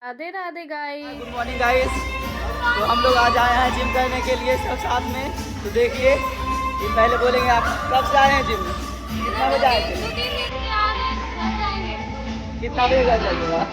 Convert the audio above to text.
Radhe Radhe guys. Good morning guys. तो हम लोग आज आए हैं जिम करने के लिए सब साथ में। तो देखिए कि पहले बोलेंगे आप कब से आए हैं जिम में, कितना बजे आए थे, कितना बजे घर जाइएगा।